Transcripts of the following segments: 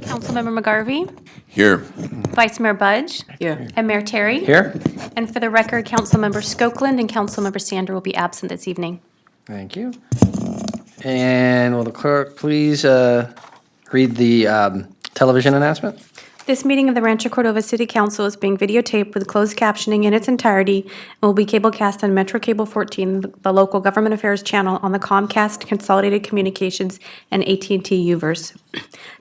Councilmember McGarvey, Here. Vice Mayor Budge, Here. and Mayor Terry. Here. And for the record, Councilmember Skokeland and Councilmember Sander will be absent this evening. Thank you. And will the clerk please read the television announcement? This meeting of the Rancho Cordova City Council is being videotaped with closed captioning in its entirety and will be cablecast on Metro Cable 14, the local government affairs channel on the Comcast, Consolidated Communications, and AT&T Uverse.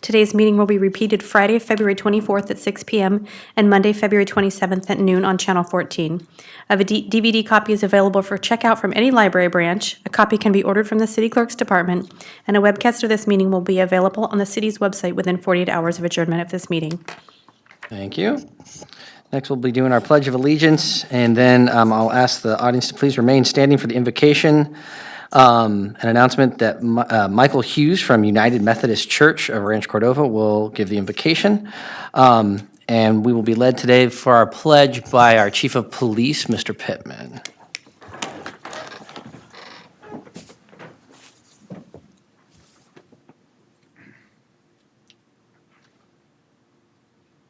Today's meeting will be repeated Friday, February 24th at 6 p.m. and Monday, February 27th at noon on Channel 14. A DVD copy is available for checkout from any library branch. A copy can be ordered from the city clerk's department, and a webcast of this meeting will be available on the city's website within 48 hours of adjournment of this meeting. Thank you. Next, we'll be doing our Pledge of Allegiance, and then I'll ask the audience to please remain standing for the invocation. An announcement that Michael Hughes from United Methodist Church of Rancho Cordova will give the invocation. And we will be led today for our pledge by our Chief of Police, Mr. Pittman.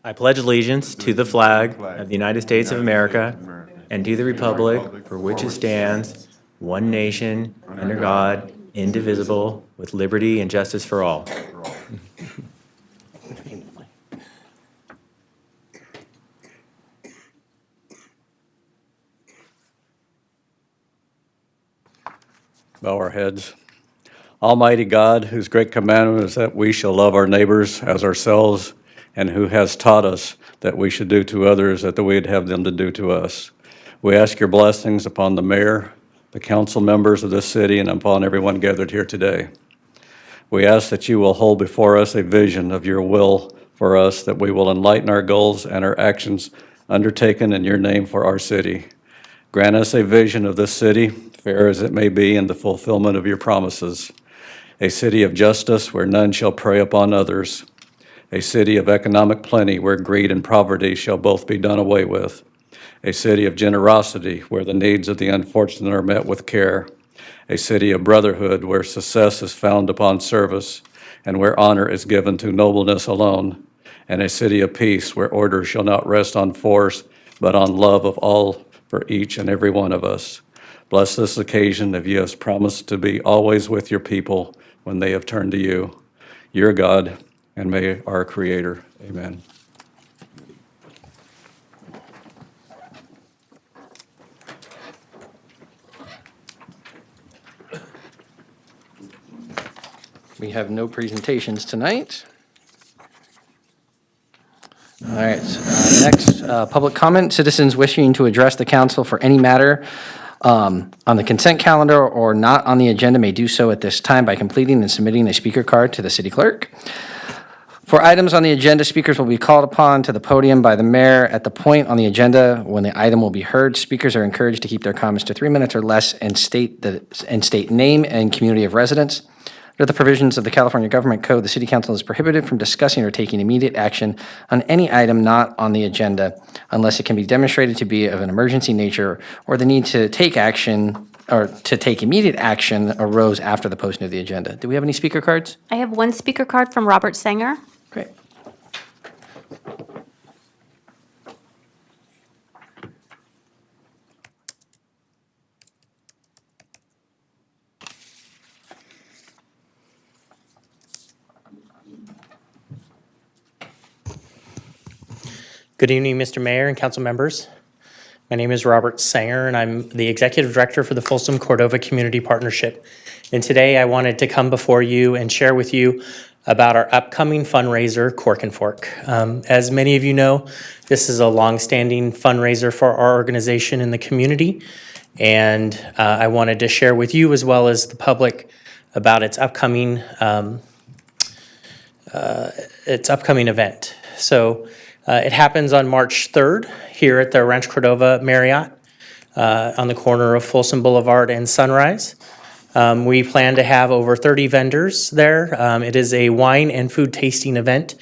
I pledge allegiance to the flag of the United States of America and to the republic for which it stands, one nation, under God, indivisible, with liberty and justice for all. Bow our heads. Almighty God, whose great commandment is that we shall love our neighbors as ourselves, and who has taught us that we should do to others that we'd have them to do to us. We ask your blessings upon the mayor, the council members of this city, and upon everyone gathered here today. We ask that you will hold before us a vision of your will for us, that we will enlighten our goals and our actions undertaken in your name for our city. Grant us a vision of this city, fair as it may be, in the fulfillment of your promises. A city of justice where none shall prey upon others. A city of economic plenty where greed and poverty shall both be done away with. A city of generosity where the needs of the unfortunate are met with care. A city of brotherhood where success is found upon service and where honor is given to nobleness alone. And a city of peace where order shall not rest on force but on love of all for each and every one of us. Bless this occasion if you have promised to be always with your people when they have turned to you. Your God, and may our Creator. Amen. We have no presentations tonight. All right, next, public comment. Citizens wishing to address the council for any matter on the consent calendar or not on the agenda may do so at this time by completing and submitting a speaker card to the city clerk. For items on the agenda, speakers will be called upon to the podium by the mayor at the point on the agenda when the item will be heard. Speakers are encouraged to keep their comments to 3 minutes or less and state name and community of residence. Under the provisions of the California Government Code, the City Council is prohibited from discussing or taking immediate action on any item not on the agenda unless it can be demonstrated to be of an emergency nature or the need to take action or to take immediate action arose after the posting of the agenda. Do we have any speaker cards? I have one speaker card from Robert Sanger. Great. Good evening, Mr. Mayor and council members. My name is Robert Sanger, and I'm the Executive Director for the Folsom Cordova Community Partnership. And today I wanted to come before you and share with you about our upcoming fundraiser, Cork and Fork. As many of you know, this is a longstanding fundraiser for our organization in the community. And I wanted to share with you as well as the public about its upcoming event. So it happens on March 3rd here at the Rancho Cordova Marriott on the corner of Folsom Boulevard and Sunrise. We plan to have over 30 vendors there. It is a wine and food tasting event,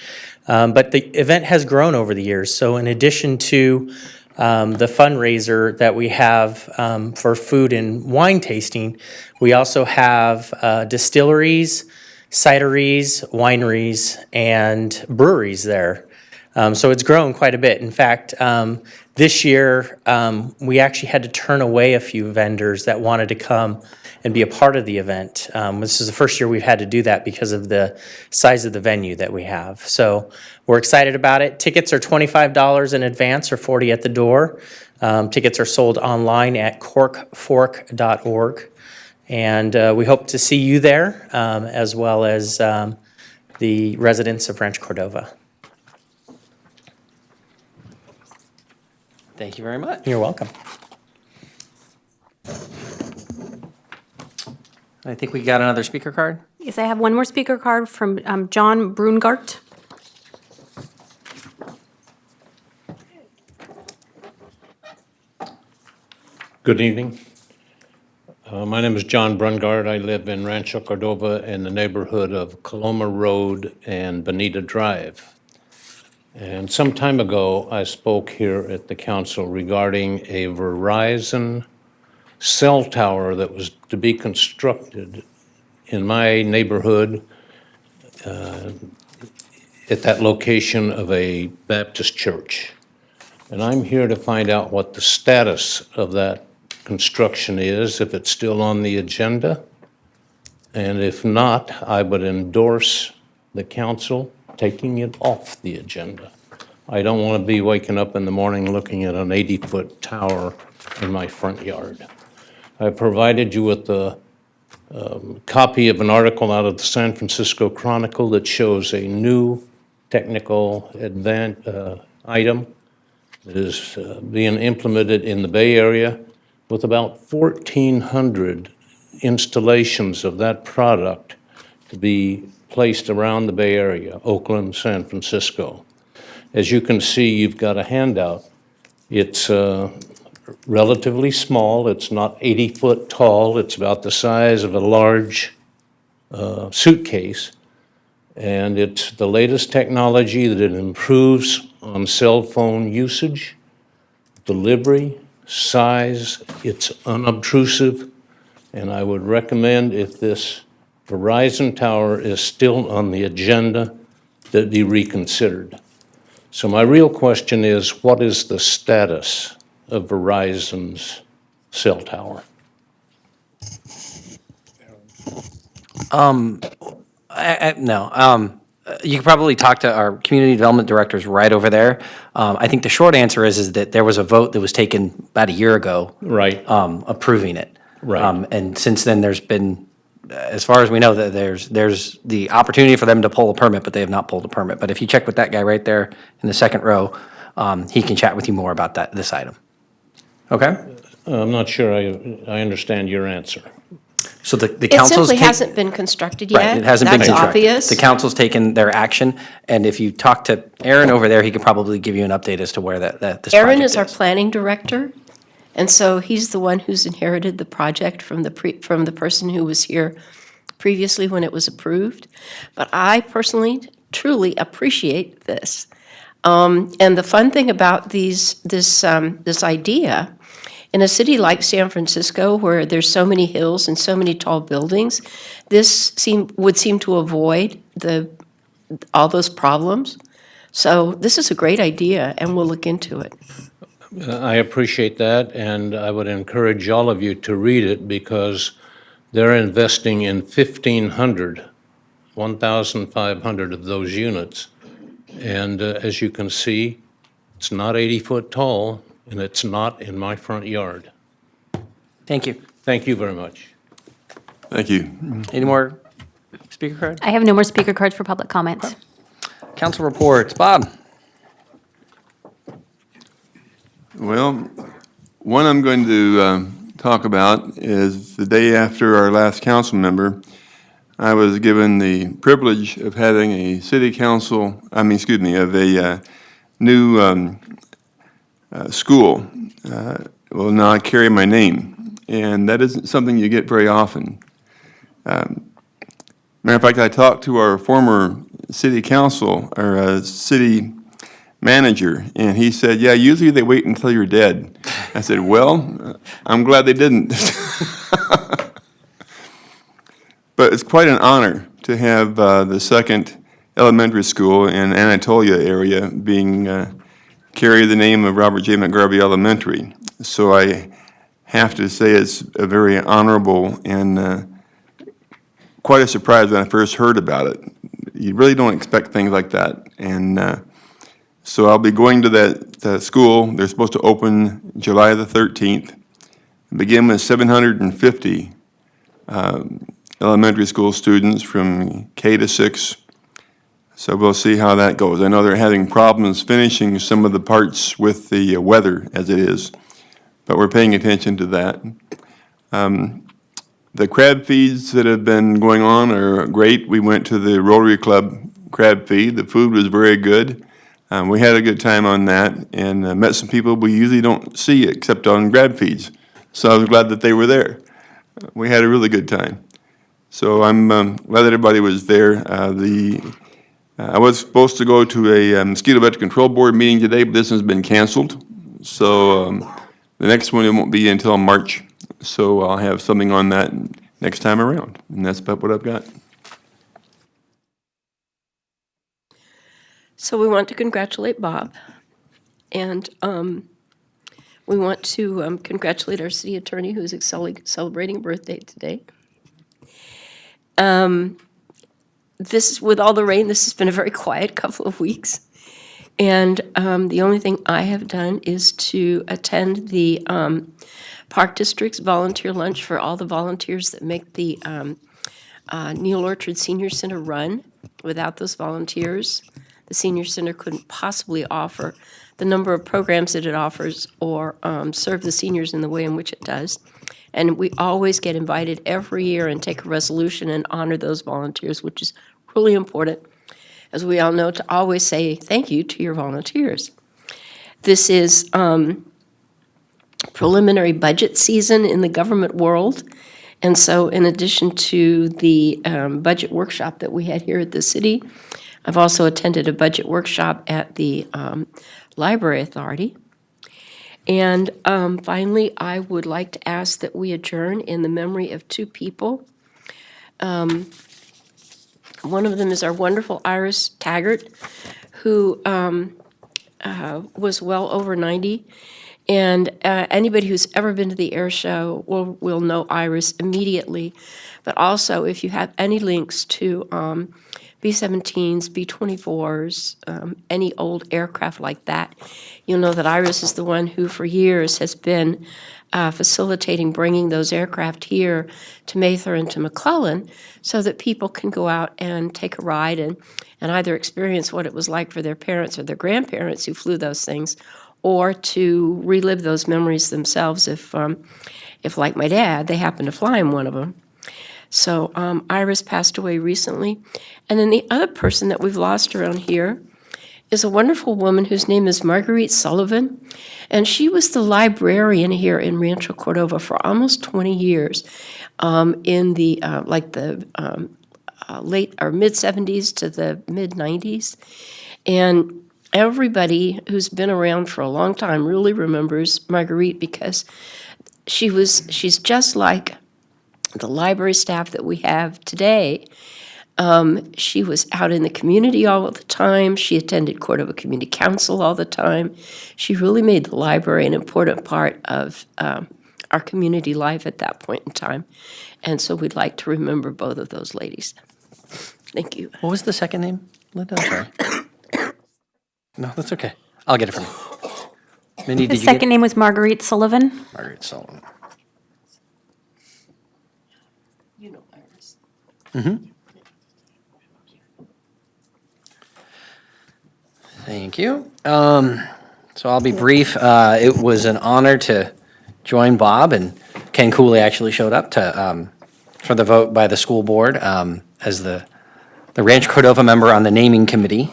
but the event has grown over the years. So in addition to the fundraiser that we have for food and wine tasting, we also have distilleries, cideries, wineries, and breweries there. So it's grown quite a bit. In fact, this year, we actually had to turn away a few vendors that wanted to come and be a part of the event. This is the first year we've had to do that because of the size of the venue that we have. So we're excited about it. Tickets are $25 in advance or $40 at the door. Tickets are sold online at corkfork.org. And we hope to see you there, as well as the residents of Rancho Cordova. Thank you very much. You're welcome. I think we got another speaker card. Yes, I have one more speaker card from John Brungart. Good evening. My name is John Brungard. I live in Rancho Cordova in the neighborhood of Coloma Road and Bonita Drive. And some time ago, I spoke here at the council regarding a Verizon cell tower that was to be constructed in my neighborhood at that location of a Baptist church. And I'm here to find out what the status of that construction is, if it's still on the agenda. And if not, I would endorse the council taking it off the agenda. I don't want to be waking up in the morning looking at an 80-foot tower in my front yard. I provided you with a copy of an article out of the San Francisco Chronicle that shows a new technical item that is being implemented in the Bay Area with about 1,400 installations of that product to be placed around the Bay Area, Oakland, San Francisco. As you can see, you've got a handout. It's relatively small. It's not 80 foot tall. It's about the size of a large suitcase. And it's the latest technology that it improves on cell phone usage, delivery, size. It's unobtrusive. And I would recommend, if this Verizon tower is still on the agenda, that it be reconsidered. So my real question is, what is the status of Verizon's cell tower? No. You could probably talk to our community development directors right over there. I think the short answer is that there was a vote that was taken about a year ago. Right. Approving it. Right. And since then, there's been, as far as we know, that there's the opportunity for them to pull a permit, but they have not pulled a permit. But if you check with that guy right there in the second row, he can chat with you more about this item. Okay? I'm not sure I understand your answer. So the It council's simply hasn't been constructed yet. Right, it hasn't been That's constructed. obvious. The council's taken their action, and if you talk to Aaron over there, he could probably give you an update as to where this project Aaron is our planning director, and so he's the one who's inherited the project from the person who was here previously when it was approved. But I personally truly appreciate this. And the fun thing about this idea, in a city like San Francisco, where there's so many hills and so many tall buildings, this would seem to avoid all those problems. So this is a great idea, and we'll look into it. I appreciate that, and I would encourage all of you to read it because they're investing in 1,500 of those units. And as you can see, it's not 80 foot tall, and it's not in my front yard. Thank you. Thank you very much. Thank you. Any more speaker cards? I have no more speaker cards for public comment. Council reports. Bob? Well, one I'm going to talk about is the day after our last council member, I was given the privilege of having a city council, of a new school will now carry my name, and that isn't something you get very often. Matter of fact, I talked to our former city council, or city manager, and he said, yeah, usually they wait until you're dead. I said, well, I'm glad they didn't. But it's quite an honor to have the second elementary school in Anatolia area being carry the name of Robert J. McGarvey Elementary. So I have to say it's a very honorable and quite a surprise when I first heard about it. You really don't expect things like that. And so I'll be going to that school. They're supposed to open July the 13th. Begin with 750 elementary school students from K to 6. So we'll see how that goes. I know they're having problems finishing some of the parts with the weather as it is, but we're paying attention to that. The crab feeds that have been going on are great. We went to the Rotary Club crab feed. The food was very good. We had a good time on that and met some people we usually don't see except on crab feeds. So I was glad that they were there. We had a really good time. So I'm glad that everybody was there. I was supposed to go to a Mosquito Vector Control Board meeting today, but this has been canceled. So the next one, it won't be until March. So I'll have something on that next time around. And that's about what I've got. So we want to congratulate Bob, and we want to congratulate our city attorney, who is celebrating a birthday today. With all the rain, this has been a very quiet couple of weeks. And the only thing I have done is to attend the Park District's volunteer lunch for all the volunteers that make the Neal Orchard Senior Center run. Without those volunteers, the Senior Center couldn't possibly offer the number of programs that it offers or serve the seniors in the way in which it does. And we always get invited every year and take a resolution and honor those volunteers, which is really important, as we all know, to always say thank you to your volunteers. This is preliminary budget season in the government world. And so in addition to the budget workshop that we had here at the city, I've also attended a budget workshop at the Library Authority. And finally, I would like to ask that we adjourn in the memory of two people. One of them is our wonderful Iris Taggart, who was well over 90. And anybody who's ever been to the air show will know Iris immediately. But also, if you have any links to B-17s, B-24s, any old aircraft like that, you'll know that Iris is the one who for years has been facilitating bringing those aircraft here to Mather and to McClellan so that people can go out and take a ride and either experience what it was like for their parents or their grandparents who flew those things, or to relive those memories themselves if like my dad, they happened to fly in one of them. So Iris passed away recently. And then the other person that we've lost around here is a wonderful woman whose name is Marguerite Sullivan. And she was the librarian here in Rancho Cordova for almost 20 years in the late or mid-70s to the mid-90s. And everybody who's been around for a long time really remembers Marguerite because she's just like the library staff that we have today. She was out in the community all the time. She attended Cordova Community Council all the time. She really made the library an important part of our community life at that point in time. And so we'd like to remember both of those ladies. Thank you. What was the second name, Linda? I'm sorry. No, that's okay. I'll get it from you. Mindy, did His you get second name was Marguerite Sullivan. Margaret Sullivan. You know Iris. Thank you. So I'll be brief. It was an honor to join Bob, and Ken Cooley actually showed up to for the vote by the school board as the Rancho Cordova member on the naming committee.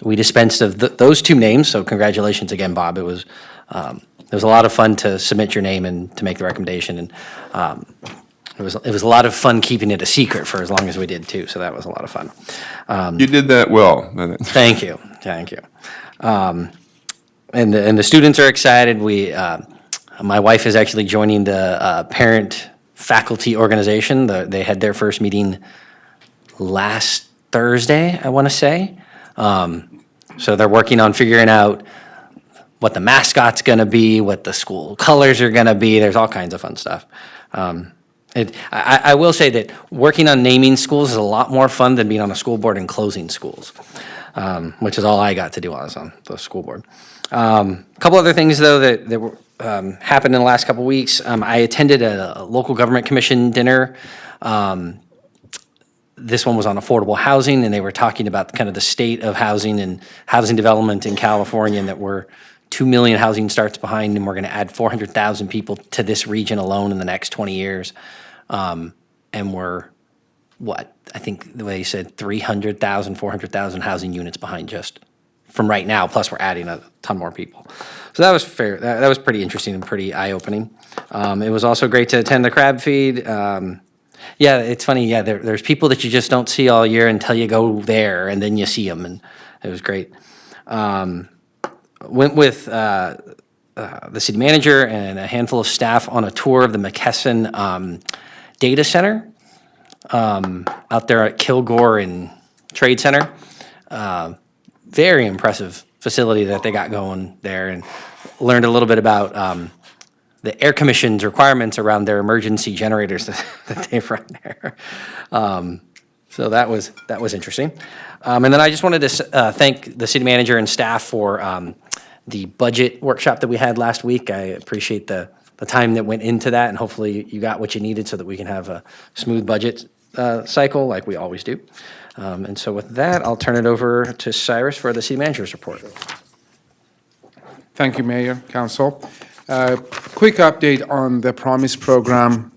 We dispensed of those two names, so congratulations again, Bob. It was a lot of fun to submit your name and to make the recommendation, and it was a lot of fun keeping it a secret for as long as we did too. So that was a lot of fun. You did that well. Thank you. And the students are excited. My wife is actually joining the parent faculty organization. They had their first meeting last Thursday, I want to say. So they're working on figuring out what the mascot's going to be, what the school colors are going to be. There's all kinds of fun stuff. I will say that working on naming schools is a lot more fun than being on a school board and closing schools, which is all I got to do while I was on the school board. A couple other things, though, that were, happened in the last couple weeks. I attended a local government commission dinner. This one was on affordable housing, and they were talking about kind of the state of housing and housing development in California, and that we're 2 million housing starts behind, and we're going to add 400,000 people to this region alone in the next 20 years. And we're, I think the way you said 300,000, 400,000 housing units behind just from right now, plus we're adding a ton more people. So that was fair. That was pretty interesting and pretty eye-opening. It was also great to attend the crab feed. Yeah, it's funny. Yeah, there's people that you just don't see all year until you go there, and then you see them, and it was great. Went with the city manager and a handful of staff on a tour of the McKesson data center out there at Kilgore and Trade Center. Very impressive facility that they got going there, and learned a little bit about the air commission's requirements around their emergency generators that they run there. So that was interesting. And then I just wanted to thank the city manager and staff for the budget workshop that we had last week. I appreciate the time that went into that, and hopefully you got what you needed so that we can have a smooth budget cycle like we always do. And so with that, I'll turn it over to Cyrus for the city manager's report. Thank you, Mayor, Council. Quick update on the Promise program.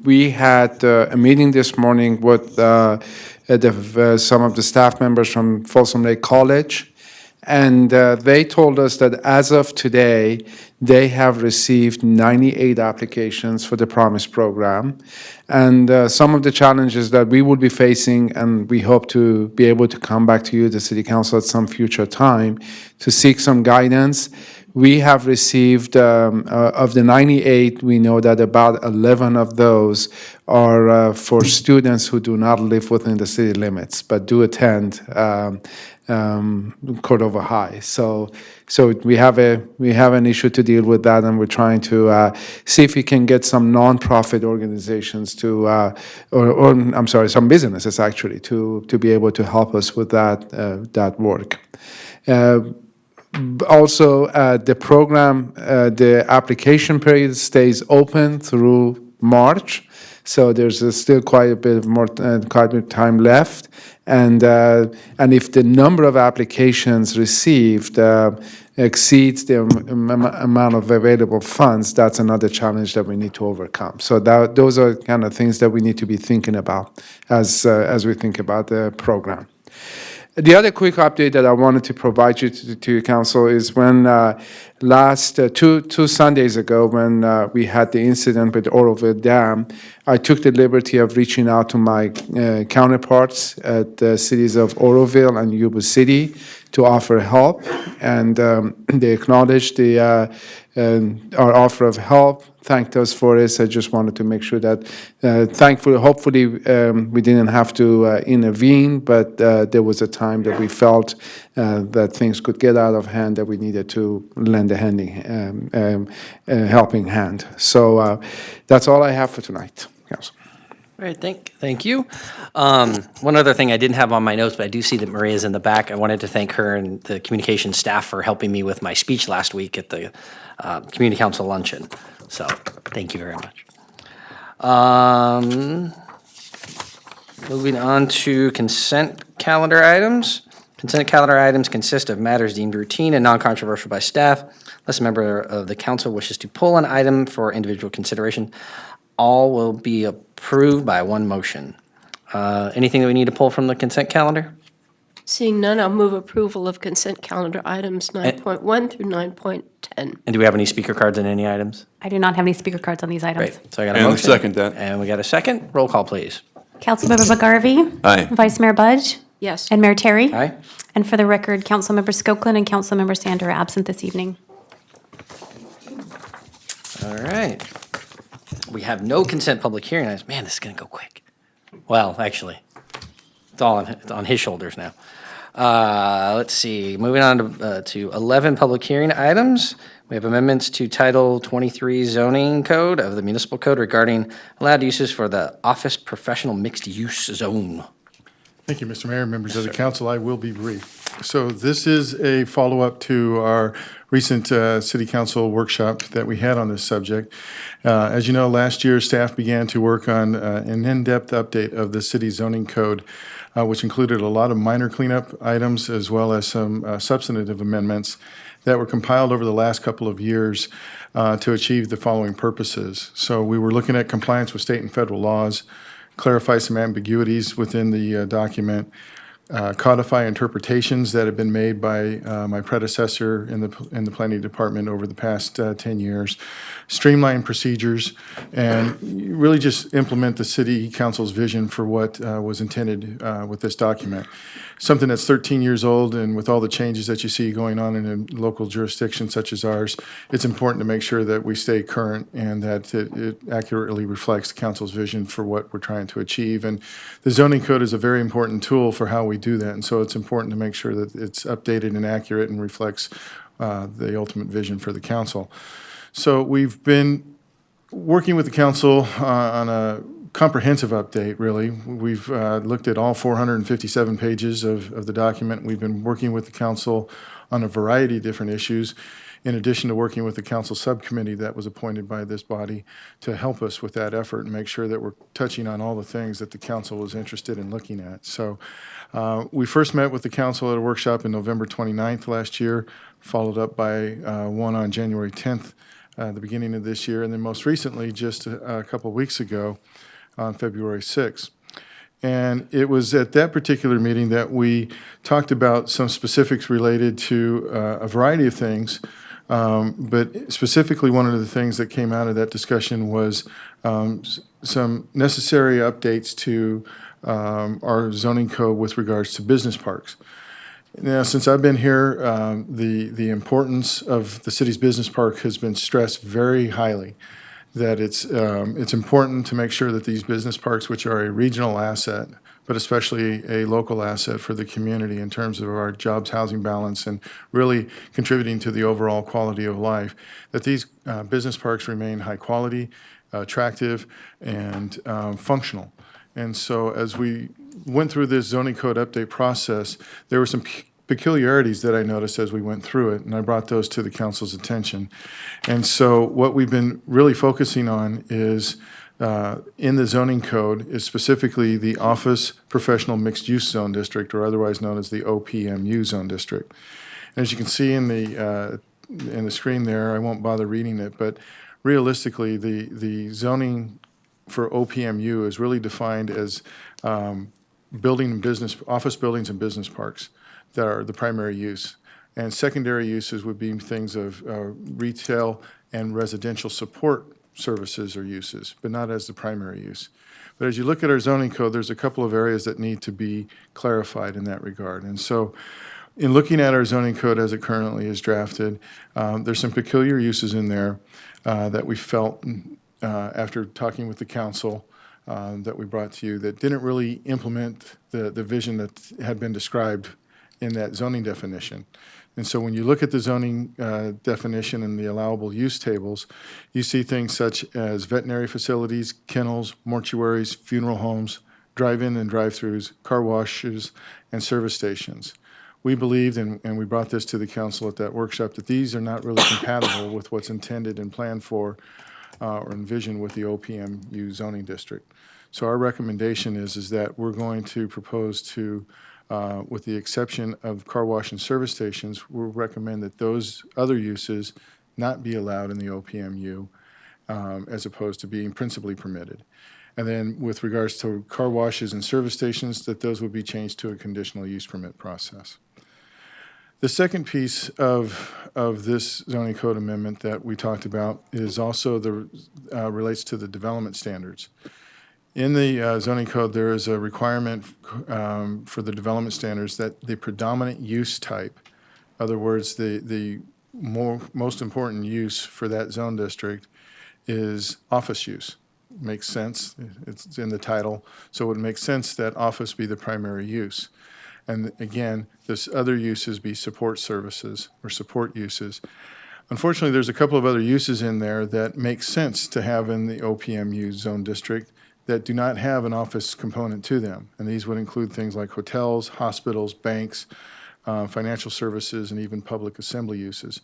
We had a meeting this morning with some of the staff members from Folsom Lake College, and they told us that as of today, they have received 98 applications for the Promise program. And some of the challenges that we will be facing, and we hope to be able to come back to you, the City Council, at some future time to seek some guidance. We have received, of the 98, we know that about 11 of those are for students who do not live within the city limits, but do attend Cordova High. So we have an issue to deal with that, and we're trying to see if we can get some nonprofit organizations to, I'm sorry, some businesses actually, to be able to help us with that work. Also, the program, the application period stays open through March, so there's still quite a bit of time left. And if the number of applications received exceeds the amount of available funds, that's another challenge that we need to overcome. So those are kind of things that we need to be thinking about as we think about the program. The other quick update that I wanted to provide you to Council is when last two Sundays ago, when we had the incident with Oroville Dam, I took the liberty of reaching out to my counterparts at the cities of Oroville and Yuba City to offer help, and they acknowledged our offer of help, thanked us for it. I just wanted to make sure that, thankfully, hopefully, we didn't have to intervene, but there was a time that we felt that things could get out of hand, that we needed to lend a helping hand. So that's all I have for tonight, Council. All right, thank you. One other thing I didn't have on my notes, but I do see that Maria's in the back. I wanted to thank her and the communication staff for helping me with my speech last week at the Community Council luncheon. So thank you very much. Moving on to consent calendar items. Consent calendar items consist of matters deemed routine and non-controversial by staff, unless a member of the council wishes to pull an item for individual consideration. All will be approved by one motion. Anything that we need to pull from the consent calendar? Seeing none, I'll move approval of consent calendar items 9.1 through 9.10. And do we have any speaker cards on any items? I do not have any speaker cards on these items. Great. So I got a And motion. second that. And we got a second. Roll call, please. Councilmember McGarvey. Aye. Vice Mayor Budge. Yes. And Mayor Terry. Aye. And for the record, Councilmember Skoklin and Councilmember Sander are absent this evening. All right. We have no consent public hearing items. Man, this is going to go quick. Well, actually, it's all on his shoulders now. Let's see, moving on to 11 public hearing items. We have amendments to Title 23 zoning code of the municipal code regarding allowed uses for the office professional mixed use zone. Thank you, Mr. Mayor, members of the council. I will be brief. So this is a follow-up to our recent city council workshop that we had on this subject. As you know, last year, staff began to work on an in-depth update of the city zoning code, which included a lot of minor cleanup items as well as some substantive amendments that were compiled over the last couple of years to achieve the following purposes. So we were looking at compliance with state and federal laws, clarify some ambiguities within the document, codify interpretations that have been made by my predecessor in the planning department over the past 10 years, streamline procedures, and really just implement the city council's vision for what was intended with this document. Something that's 13 years old, and with all the changes that you see going on in a local jurisdiction such as ours, it's important to make sure that we stay current and that it accurately reflects the council's vision for what we're trying to achieve. And the zoning code is a very important tool for how we do that, and so it's important to make sure that it's updated and accurate and reflects the ultimate vision for the council. So we've been working with the council on a comprehensive update, really. We've looked at all 457 pages of the document. We've been working with the council on a variety of different issues, in addition to working with the council subcommittee that was appointed by this body to help us with that effort and make sure that we're touching on all the things that the council was interested in looking at. So we first met with the council at a workshop in November 29th last year, followed up by one on January 10th, the beginning of this year, and then most recently, just a couple of weeks ago, on February 6th. And it was at that particular meeting that we talked about some specifics related to a variety of things, but specifically one of the things that came out of that discussion was some necessary updates to our zoning code with regards to business parks. Now, since I've been here, the importance of the city's business park has been stressed very highly, that it's important to make sure that these business parks, which are a regional asset, but especially a local asset for the community in terms of our jobs, housing balance, and really contributing to the overall quality of life, that these business parks remain high quality, attractive, and functional. And so as we went through this zoning code update process, there were some peculiarities that I noticed as we went through it, and I brought those to the council's attention. And so what we've been really focusing on is, in the zoning code, is specifically the Office Professional Mixed Use Zone District, or otherwise known as the OPMU Zone District. And as you can see in the screen there, I won't bother reading it, but realistically, the zoning for OPMU is really defined as office buildings and business parks that are the primary use. And secondary uses would be things of retail and residential support services or uses, but not as the primary use. But as you look at our zoning code, there's a couple of areas that need to be clarified in that regard. And so in looking at our zoning code as it currently is drafted, there's some peculiar uses in there that we felt after talking with the council that we brought to you that didn't really implement the vision that had been described in that zoning definition. And so when you look at the zoning definition and the allowable use tables, you see things such as veterinary facilities, kennels, mortuaries, funeral homes, drive-in and drive-throughs, car washes, and service stations. We believed, and we brought this to the council at that workshop, that these are not really compatible with what's intended and planned for or envisioned with the OPMU zoning district. So our recommendation is that we're going to propose to, with the exception of car wash and service stations, we'll recommend that those other uses not be allowed in the OPMU as opposed to being principally permitted. And then with regards to car washes and service stations, that those would be changed to a conditional use permit process. The second piece of this zoning code amendment that we talked about is also relates to the development standards. In the zoning code, there is a requirement for the development standards that the predominant use type, in other words, the most important use for that zone district is office use. makes sense. It's in the title, so it would make sense that office be the primary use. And again, this other uses be support services or support uses. Unfortunately, there's a couple of other uses in there that make sense to have in the OPMU zone district that do not have an office component to them. And these would include things like hotels, hospitals, banks, financial services, and even public assembly uses.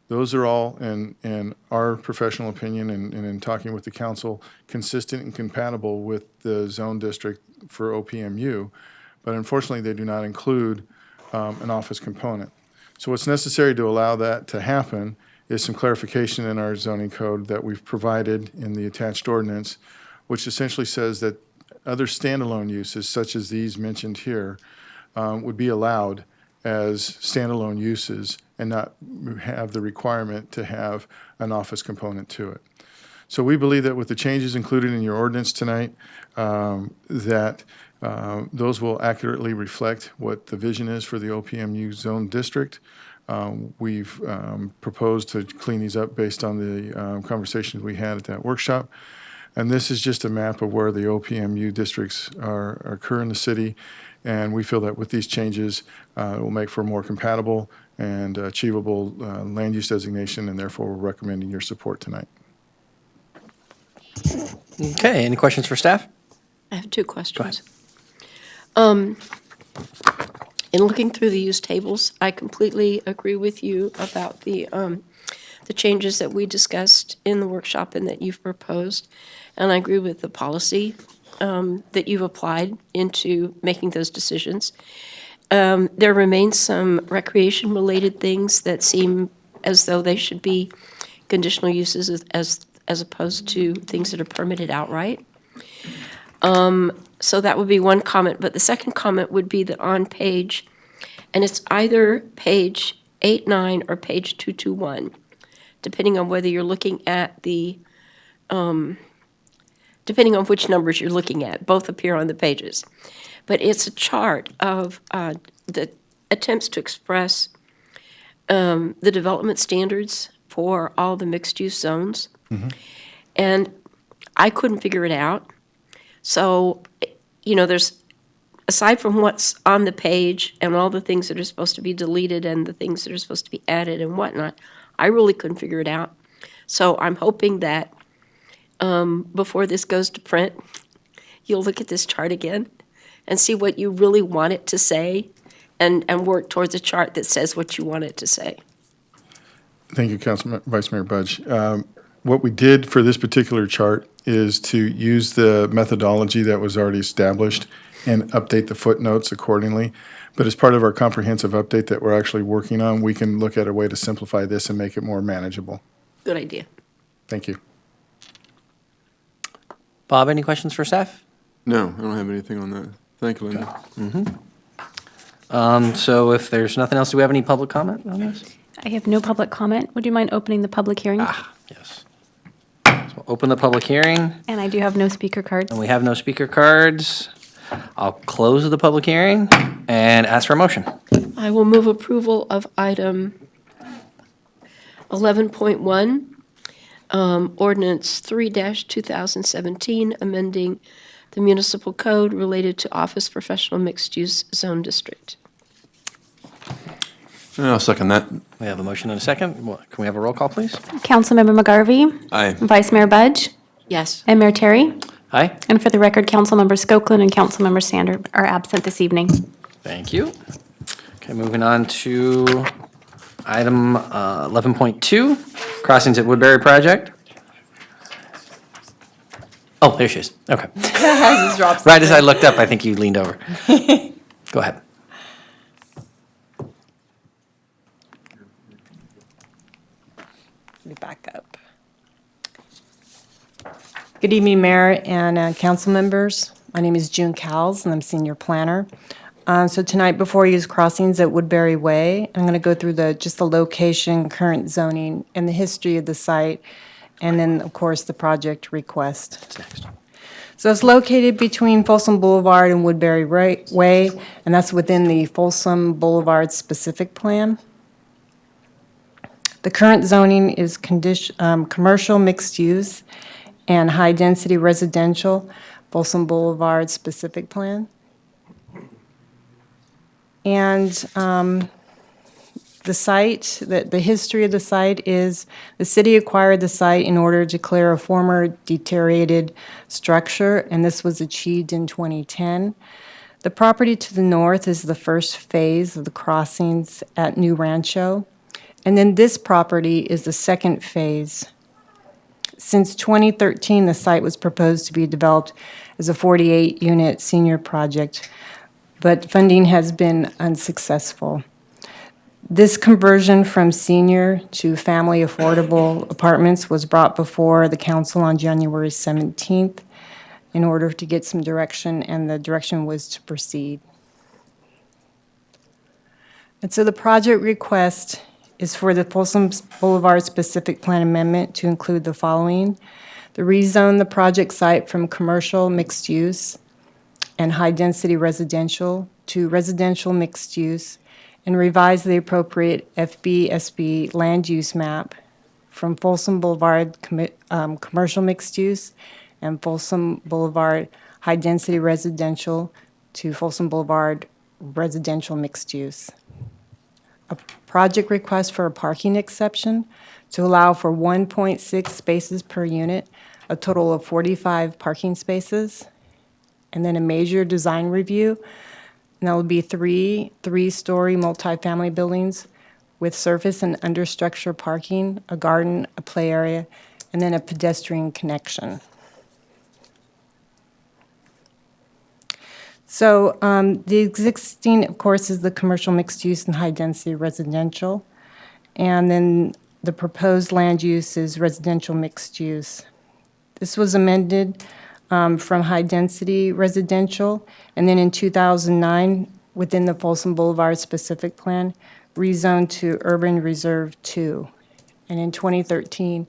Those are all, in our professional opinion and in talking with the council, consistent and compatible with the zone district for OPMU. But unfortunately, they do not include an office component. So what's necessary to allow that to happen is some clarification in our zoning code that we've provided in the attached ordinance, which essentially says that other standalone uses, such as these mentioned here, would be allowed as standalone uses and not have the requirement to have an office component to it. So we believe that with the changes included in your ordinance tonight, that those will accurately reflect what the vision is for the OPMU zone district. We've proposed to clean these up based on the conversations we had at that workshop. And this is just a map of where the OPMU districts occur in the city. And we feel that with these changes, it will make for a more compatible and achievable land use designation, and therefore we're recommending your support tonight. Okay, any questions for staff? I have two questions. Go ahead. In looking through the use tables, I completely agree with you about the changes that we discussed in the workshop and that you've proposed. And I agree with the policy that you've applied into making those decisions. There remains some recreation-related things that seem as though they should be conditional uses as opposed to things that are permitted outright. So that would be one comment, but the second comment would be that on page, and it's either page 89 or page 221, depending on whether you're looking at depending on which numbers you're looking at, both appear on the pages. But it's a chart of the attempts to express the development standards for all the mixed-use zones. Mm-hmm. And I couldn't figure it out. So, there's, aside from what's on the page and all the things that are supposed to be deleted and the things that are supposed to be added and whatnot, I really couldn't figure it out. So I'm hoping that before this goes to print, you'll look at this chart again and see what you really want it to say and work towards a chart that says what you want it to say. Thank you, Vice Mayor Budge. What we did for this particular chart is to use the methodology that was already established and update the footnotes accordingly. But as part of our comprehensive update that we're actually working on, we can look at a way to simplify this and make it more manageable. Good idea. Thank you. Bob, any questions for staff? No, I don't have anything on that. Thank you, Linda. So if there's nothing else, do we have any public comment on this? I have no public comment. Would you mind opening the public hearing? Yes. So we'll open the public hearing, And I do have no speaker cards. and we have no speaker cards. I'll close the public hearing and ask for a motion. I will move approval of item 11.1, ordinance 3-2017, amending the municipal code related to office professional mixed-use zone district. I'll second that. We have a motion and a second. Can we have a roll call, please? Councilmember McGarvey? Aye. Vice Mayor Budge? Yes. And Mayor Terry? Aye. And for the record, Councilmember Skoklin and Councilmember Sander are absent this evening. Thank you. Okay, moving on to item 11.2, crossings at Woodbury project. Oh, there she is. Okay. Right as I looked up, I think you leaned over. Go ahead. Let me back up. Good evening, Mayor and council members. My name is June Cowles, and I'm senior planner. So tonight before you is crossings at Woodbury Way. I'm going to go through just the location, current zoning, and the history of the site, and then, of course, the project request. What's next? So it's located between Folsom Boulevard and Woodbury Way, and that's within the Folsom Boulevard specific plan. The current zoning is commercial mixed use, and high-density residential, Folsom Boulevard specific plan. And the site, the history of the site is the city acquired the site in order to clear a former deteriorated structure, and this was achieved in 2010. The property to the north is the first phase of the crossings at New Rancho, and then this property is the second phase. Since 2013, the site was proposed to be developed as a 48-unit senior project, but funding has been unsuccessful. This conversion from senior to family affordable apartments was brought before the council on January 17th in order to get some direction, and the direction was to proceed. And so the project request is for the Folsom Boulevard specific plan amendment to include the following: to rezone the project site from commercial mixed use and high-density residential to residential mixed use, and revise the appropriate FBSB land use map from Folsom Boulevard commercial mixed use and Folsom Boulevard high-density residential to Folsom Boulevard residential mixed use. A project request for a parking exception to allow for 1.6 spaces per unit, a total of 45 parking spaces, and then a major design review. And that will be three-story multifamily buildings with surface and understructure parking, a garden, a play area, and then a pedestrian connection. So the existing, of course, is the commercial mixed use and high-density residential. And then the proposed land use is residential mixed use. This was amended from high-density residential, and then in 2009, within the Folsom Boulevard specific plan, rezoned to Urban Reserve 2. And in 2013,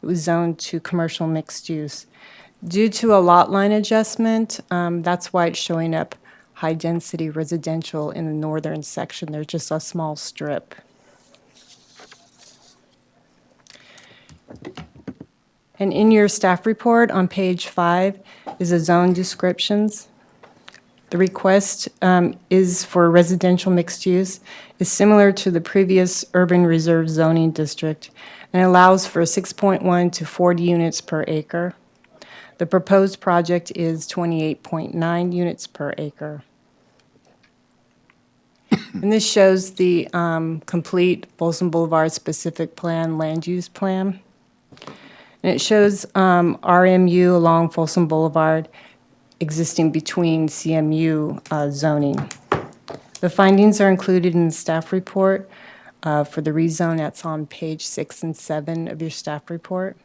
it was zoned to commercial mixed use. Due to a lot line adjustment, that's why it's showing up high-density residential in the northern section. There's just a small strip. And in your staff report on page 5 is the zone descriptions. The request is for residential mixed use, is similar to the previous urban reserve zoning district, and allows for 6.1 to 40 units per acre. The proposed project is 28.9 units per acre. And this shows the complete Folsom Boulevard specific plan, land use plan. And it shows RMU along Folsom Boulevard existing between CMU zoning. The findings are included in the staff report for the rezone. That's on page 6 and 7 of your staff report.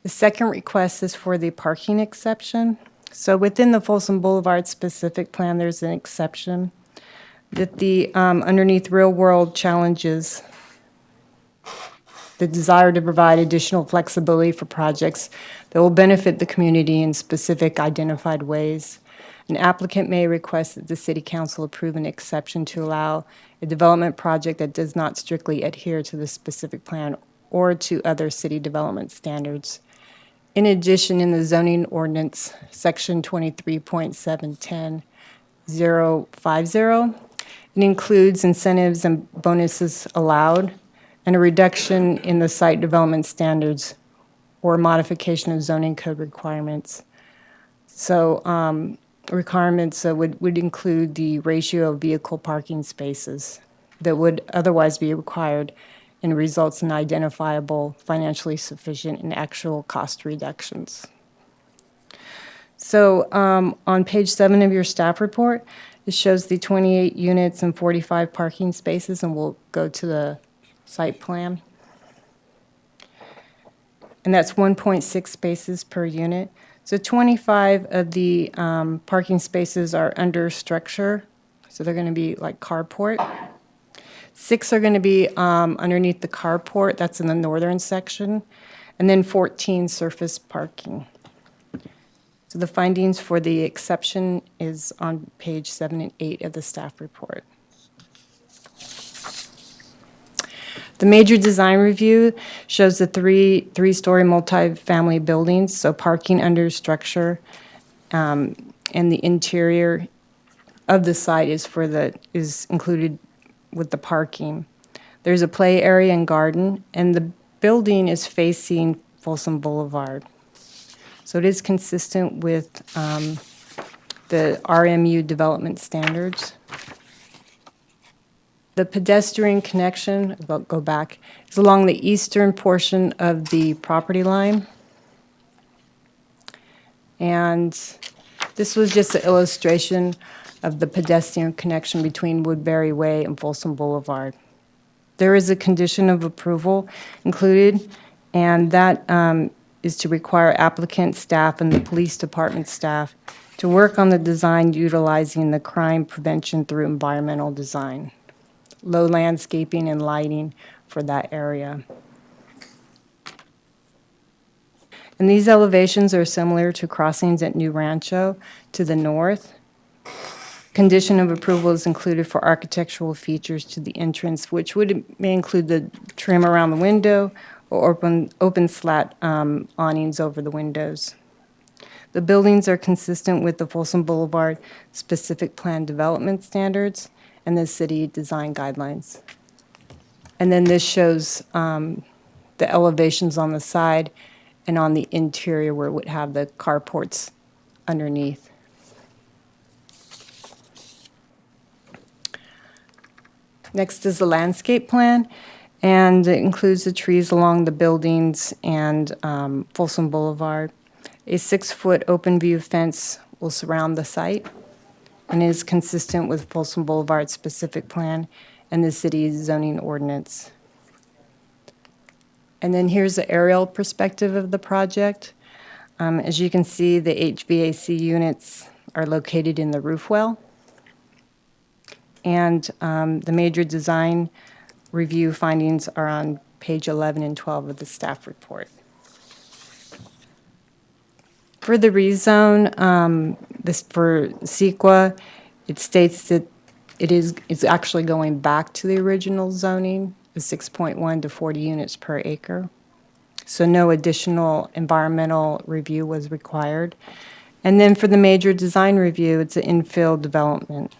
The second request is for the parking exception. So within the Folsom Boulevard specific plan, there's an exception that the underneath real-world challenges, the desire to provide additional flexibility for projects that will benefit the community in specific identified ways. An applicant may request that the City Council approve an exception to allow a development project that does not strictly adhere to the specific plan or to other city development standards. In addition, in the zoning ordinance, section 23.710.050, it includes incentives and bonuses allowed and a reduction in the site development standards or modification of zoning code requirements. So requirements would include the ratio of vehicle parking spaces that would otherwise be required and results in identifiable, financially sufficient, and actual cost reductions. So on page 7 of your staff report, it shows the 28 units and 45 parking spaces, and we'll go to the site plan. And that's 1.6 spaces per unit. So 25 of the parking spaces are under structure, so they're going to be like carport. 6 are going to be underneath the carport, that's in the northern section, and then 14 surface parking. So the findings for the exception is on page 7 and 8 of the staff report. The major design review shows the three-story multifamily buildings, so parking under structure, and the interior of the site is included with the parking. There's a play area and garden, and the building is facing Folsom Boulevard. So it is consistent with the RMU development standards. The pedestrian connection, I'll go back, is along the eastern portion of the property line. And this was just an illustration of the pedestrian connection between Woodbury Way and Folsom Boulevard. There is a condition of approval included, and that is to require applicant staff and the police department staff to work on the design utilizing the crime prevention through environmental design, low landscaping and lighting for that area. And these elevations are similar to crossings at New Rancho to the north. Condition of approval is included for architectural features to the entrance, which may include the trim around the window or open slat awnings over the windows. The buildings are consistent with the Folsom Boulevard specific plan development standards and the city design guidelines. And then this shows the elevations on the side and on the interior where it would have the carports underneath. Next is the landscape plan, and it includes the trees along the buildings and Folsom Boulevard. A 6-foot open view fence will surround the site and is consistent with Folsom Boulevard's specific plan and the city's zoning ordinance. And then here's the aerial perspective of the project. As you can see, the HVAC units are located in the roof well. And the major design review findings are on page 11 and 12 of the staff report. For the rezone, for CEQA, it states that it's actually going back to the original zoning, the 6.1 to 40 units per acre. So no additional environmental review was required. And then for the major design review, it's an infill development.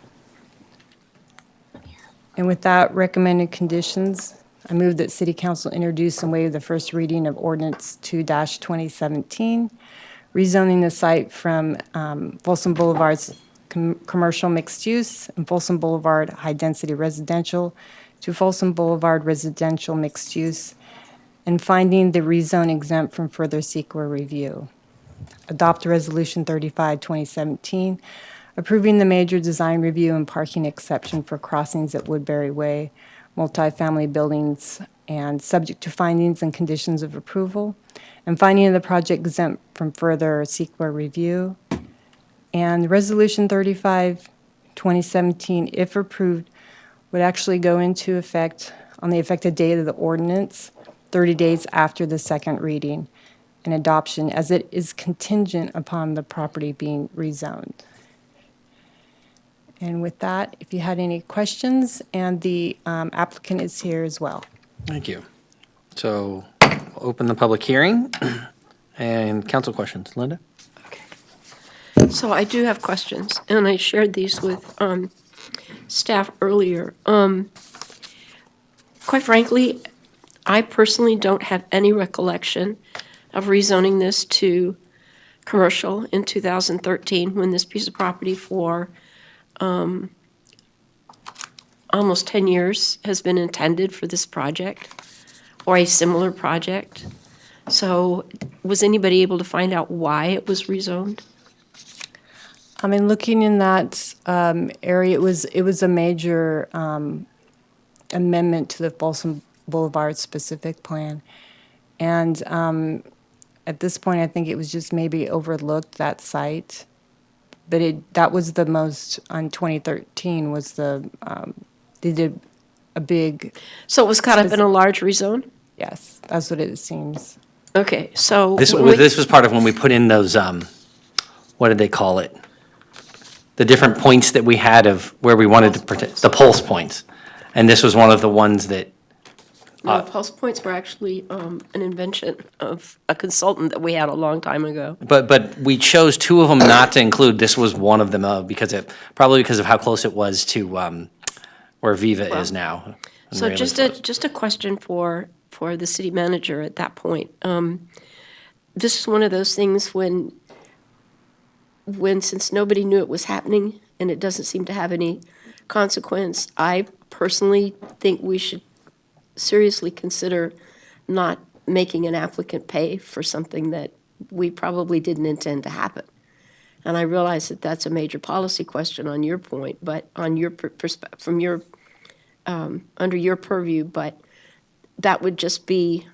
And with that recommended conditions, I move that City Council introduce and waive the first reading of Ordinance 2-2017, rezoning the site from Folsom Boulevard's commercial mixed use and Folsom Boulevard high-density residential to Folsom Boulevard residential mixed use, and finding the rezone exempt from further CEQA review. Adopt Resolution 35-2017, approving the major design review and parking exception for crossings at Woodbury Way, multifamily buildings, and subject to findings and conditions of approval, and finding the project exempt from further CEQA review. And Resolution 35-2017, if approved, would actually go into effect on the effective date of the ordinance, 30 days after the second reading and adoption, as it is contingent upon the property being rezoned. And with that, if you had any questions, and the applicant is here as well. Thank you. So we'll open the public hearing and council questions. Linda? So I do have questions, and I shared these with staff earlier. Quite frankly, I personally don't have any recollection of rezoning this to commercial in 2013 when this piece of property for almost 10 years has been intended for this project or a similar project. So was anybody able to find out why it was rezoned? I mean, looking in that area, it was a major amendment to the Folsom Boulevard specific plan. And at this point, I think it was just maybe overlooked, that site. But that was the most, on 2013, was they did a big. So it was caught up in a large rezone? Yes, that's what it seems. Okay, so. This was part of when we put in those, what did they call it? The different points that we had of where we wanted to protect, the pulse points. And this was one of the ones that No, pulse points were actually an invention of a consultant that we had a long time ago. But we chose two of them not to include. This was one of them probably because of how close it was to where Viva is now. and So Rayleigh's just a question for the city manager at that point. This is one of those things when since nobody knew it was happening and it doesn't seem to have any consequence, I personally think we should seriously consider not making an applicant pay for something that we probably didn't intend to happen. And I realize that that's a major policy question on your point, but on your perspective, from your, under your purview, but that would just be,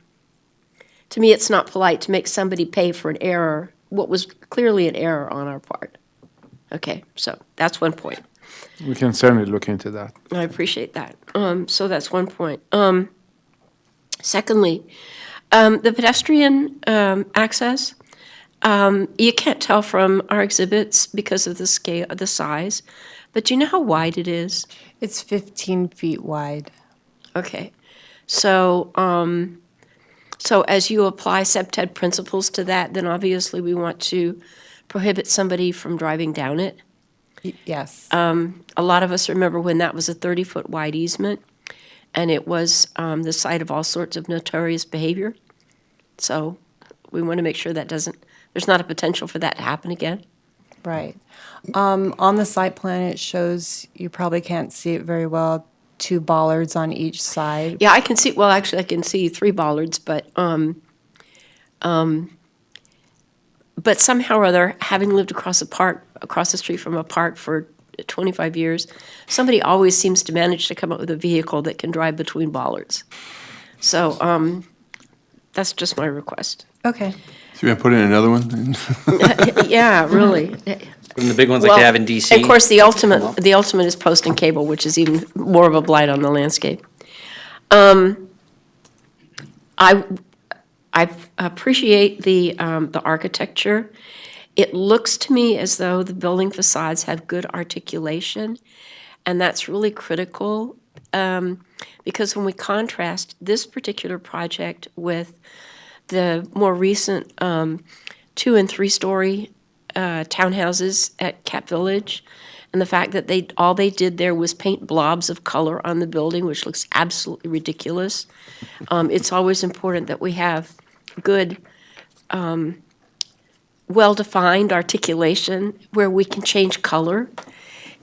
to me, it's not polite to make somebody pay for an error, what was clearly an error on our part. Okay, so that's one point. We can certainly look into that. I appreciate that. So that's one point. Secondly, the pedestrian access, you can't tell from our exhibits because of the scale, the size, but do you know how wide it is? It's 15 feet wide. Okay, so so as you apply SEPTED principles to that, then obviously we want to prohibit somebody from driving down it. Yes. A lot of us remember when that was a 30-foot wide easement, and it was the site of all sorts of notorious behavior. So we want to make sure that there's not a potential for that to happen again. Right. On the site plan, it shows, you probably can't see it very well, 2 bollards on each side. Yeah, I can see, well, actually, I can see 3 bollards, but somehow or other, having lived across the street from a park for 25 years, somebody always seems to manage to come up with a vehicle that can drive between bollards. So that's just my request. Okay. So you want to put in another one? Yeah, really. From the big ones like they have in DC. Of course, the ultimate is post and cable, which is even more of a blight on the landscape. I appreciate the architecture. It looks to me as though the building facades have good articulation, and that's really critical because when we contrast this particular project with the more recent 2- and 3-story townhouses at Cap Village, and the fact that all they did there was paint blobs of color on the building, which looks absolutely ridiculous. It's always important that we have good, well-defined articulation where we can change color.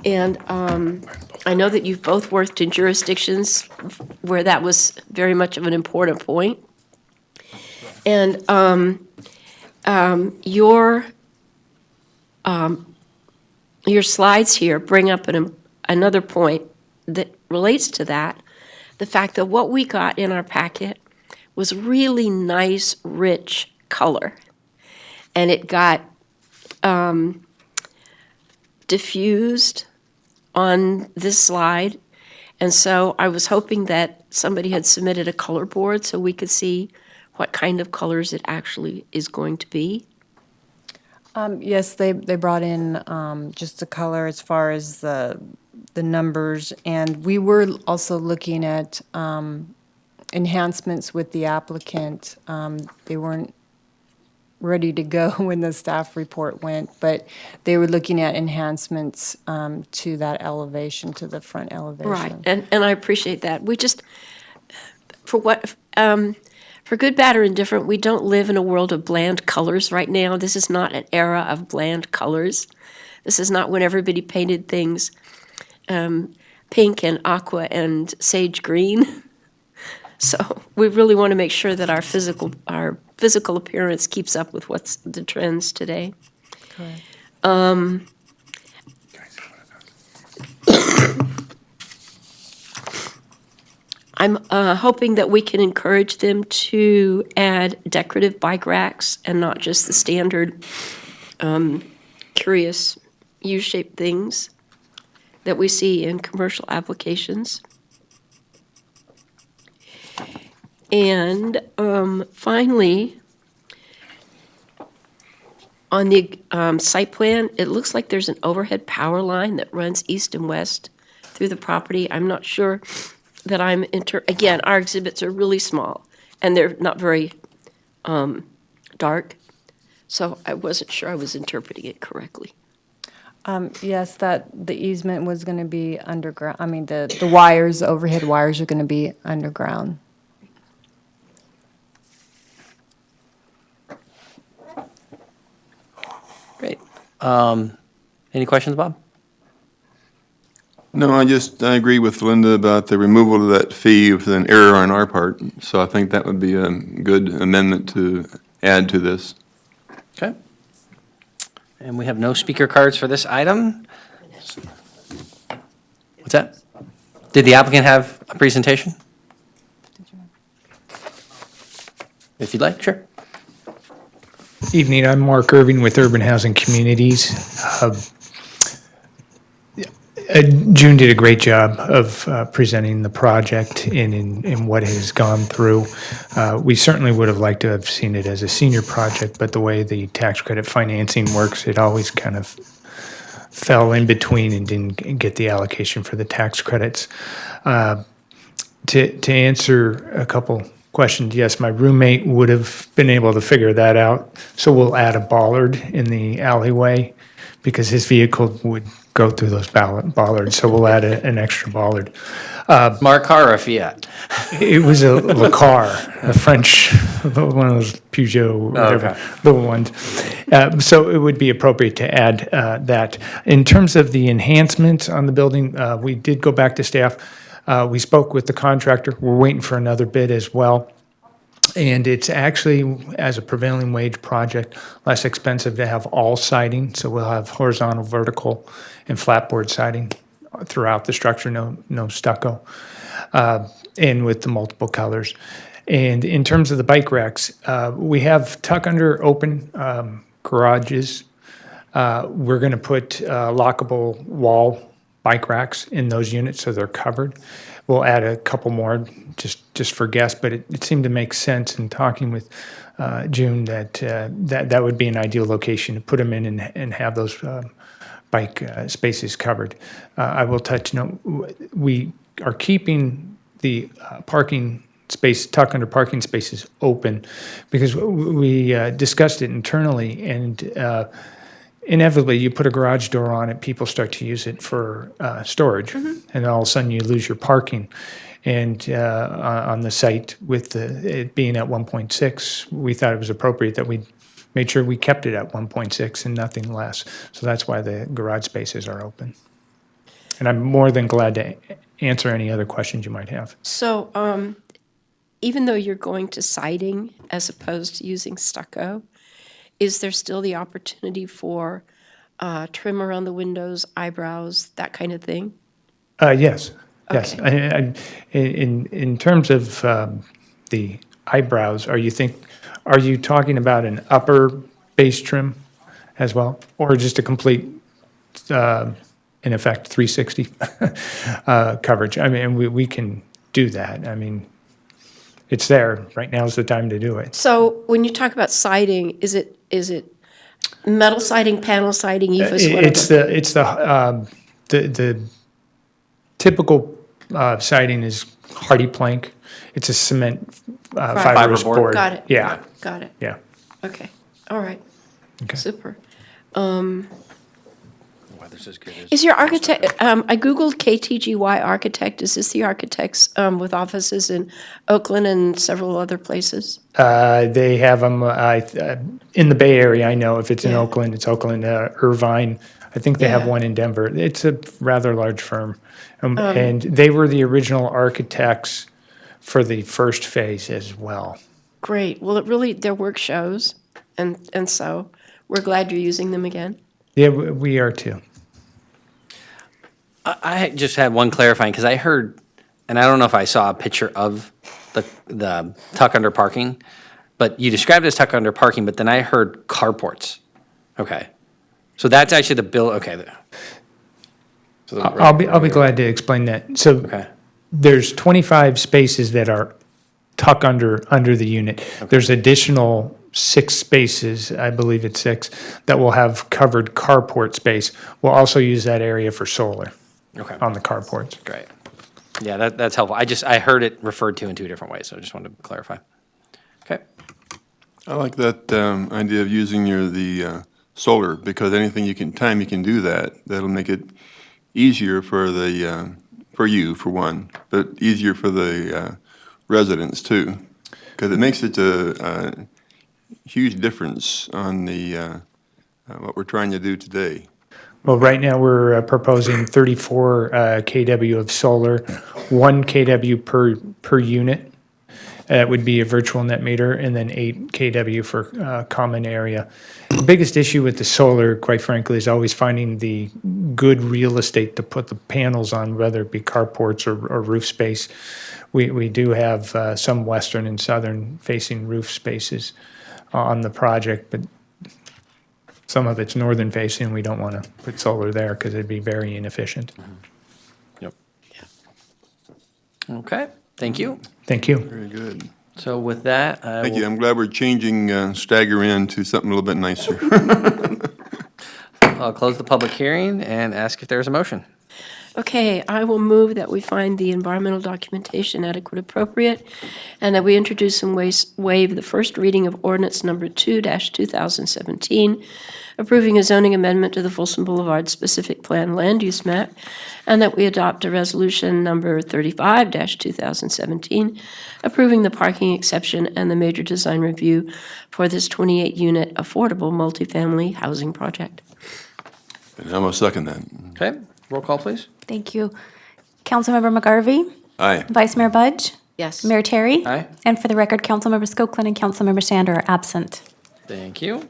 And I know that you've both worked in jurisdictions where that was very much of an important point. And your slides here bring up another point that relates to that, the fact that what we got in our packet was really nice, rich color. And it got diffused on this slide. And so I was hoping that somebody had submitted a color board so we could see what kind of colors it actually is going to be. Yes, they brought in just the color as far as the numbers, and we were also looking at enhancements with the applicant. They weren't ready to go when the staff report went, but they were looking at enhancements to that elevation, to the front elevation. Right, and I appreciate that. We just, for good, bad, or indifferent, we don't live in a world of bland colors right now. This is not an era of bland colors. This is not when everybody painted things pink and aqua and sage green. So we really want to make sure that our physical appearance keeps up with what's the trends today. Correct. I'm hoping that we can encourage them to add decorative bike racks and not just the standard curious U-shaped things that we see in commercial applications. And finally, on the site plan, it looks like there's an overhead power line that runs east and west through the property. I'm not sure that I'm again, our exhibits are really small, and they're not very dark, so I wasn't sure I was interpreting it correctly. Yes, that the easement was going to be underground. I mean, the wires, overhead wires are going to be underground. Great. Any questions, Bob? No, I agree with Linda about the removal of that fee with an error on our part. So I think that would be a good amendment to add to this. Okay. And we have no speaker cards for this item. What's that? Did the applicant have a presentation? If you'd like, sure. Evening, I'm Mark Irving with Urban Housing Communities. June did a great job of presenting the project in what has gone through. We certainly would have liked to have seen it as a senior project, but the way the tax credit financing works, it always kind of fell in between and didn't get the allocation for the tax credits. To answer a couple questions, yes, my roommate would have been able to figure that out. So we'll add a bollard in the alleyway because his vehicle would go through those bollards. So we'll add an extra bollard. Mark car or a Fiat? It was a Le Car, a French, one of those Peugeot, whatever, okay. little ones. So it would be appropriate to add that. In terms of the enhancements on the building, we did go back to staff. We spoke with the contractor. We're waiting for another bid as well. And it's actually, as a prevailing wage project, less expensive to have all siding. So we'll have horizontal, vertical, and flatboard siding throughout the structure, no stucco, and with the multiple colors. And in terms of the bike racks, we have tuck under open garages. We're going to put lockable wall bike racks in those units so they're covered. We'll add a couple more just for guests, but it seemed to make sense in talking with June that would be an ideal location to put them in and have those bike spaces covered. I will touch note, we are keeping the parking space, tuck under parking spaces open because we discussed it internally, and inevitably you put a garage door on it, people start to use it for storage, and all of a sudden you lose your parking. And on the site with it being at 1.6, we thought it was appropriate that we made sure we kept it at 1.6 and nothing less. So that's why the garage spaces are open. And I'm more than glad to answer any other questions you might have. So even though you're going to siding as opposed to using stucco, is there still the opportunity for trim around the windows, eyebrows, that kind of thing? Yes, yes. Okay. In terms of the eyebrows, are you talking about an upper base trim as well, or just a complete, in effect, 360 coverage? I mean, we can do that. I mean, it's there. Right now is the time to do it. So when you talk about siding, is it metal siding, panel siding, EVIS, whatever? It's the typical siding is hardy plank. It's a cement fibrous Fiberboard. board. Got it. Yeah, Got it. yeah. Okay. All right. Okay. Super. Weather's as good as. Is your architect, I Googled KTGY Architect. Is this the architects with offices in Oakland and several other places? They have them in the Bay Area. I know if it's in Yeah. Oakland, it's Oakland, Irvine. I think they have Yeah. one in Denver. It's a rather large firm, and they were the original architects for the first phase as well. Great. Well, their work shows, and so we're glad you're using them again. Yeah, we are too. I just had one clarifying, because I heard, and I don't know if I saw a picture of the tuck under parking, but you described it as tuck under parking, but then I heard carports. Okay. So that's actually the bill, okay. I'll be glad to explain that. So Okay. there's 25 spaces that are tuck under the unit. There's additional 6 spaces, I believe it's 6, that will have covered carport space. We'll also use that area for solar Okay. on the carports. Great. Yeah, that's helpful. I heard it referred to in two different ways, so I just wanted to clarify. Okay. I like that idea of using the solar, because anything you can do that. That'll make it easier for the for you, for one, but easier for the residents too, because it makes such a huge difference on the what we're trying to do today. Well, right now, we're proposing 34 kW of solar, 1 kW per unit. That would be a virtual net meter, and then 8 kW for common area. The biggest issue with the solar, quite frankly, is always finding the good real estate to put the panels on, whether it be carports or roof space. We do have some western and southern facing roof spaces on the project, but some of it's northern facing. We don't want to put solar there because it'd be very inefficient. Yep. Okay, thank you. Thank you. Very good. So with that, Thank you. I'm glad we're changing stagger in to something a little bit nicer. I'll close the public hearing and ask if there's a motion. Okay, I will move that we find the environmental documentation adequate, appropriate, and that we introduce and waive the first reading of ordinance number 2-2017, approving a zoning amendment to the Folsom Boulevard Specific Plan Land Use Map, and that we adopt a resolution number 35-2017, approving the parking exception and the major design review for this 28-unit affordable multifamily housing project. And I'm going to second that. Okay, roll call, please. Thank you. Councilmember McGarvey? Aye. Vice Mayor Budge? Yes. Mayor Terry? Aye. And for the record, Councilmember Skoklin and Councilmember Sander are absent. Thank you.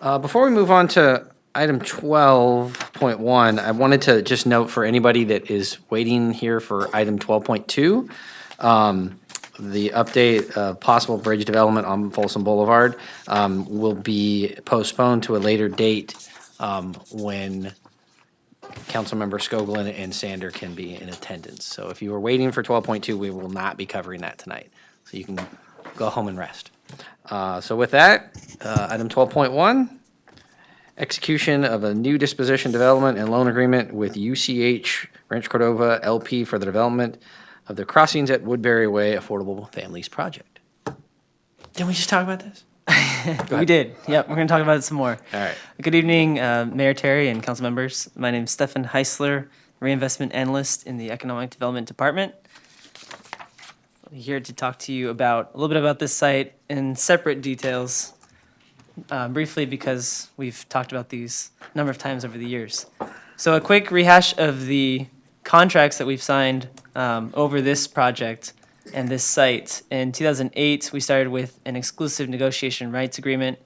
Before we move on to item 12.1, I wanted to just note for anybody that is waiting here for item 12.2, the update of possible bridge development on Folsom Boulevard will be postponed to a later date when Councilmember Skoglin and Sander can be in attendance. So if you were waiting for 12.2, we will not be covering that tonight. So you can go home and rest. So with that, item 12.1, execution of a new disposition development and loan agreement with UCH Rancho Cordova LP for the development of the Crossings at Woodbury Way Affordable Families Project. Didn't we just talk about this? We did. Yep, we're going to talk about it some more. All right. Good evening, Mayor Terry and council members. My name is Stefan Heisler, Reinvestment Analyst in the Economic Development Department. I'm here to talk to you about a little bit about this site in separate details, briefly because we've talked about these a number of times over the years. So a quick rehash of the contracts that we've signed over this project and this site. In 2008, we started with an exclusive negotiation rights agreement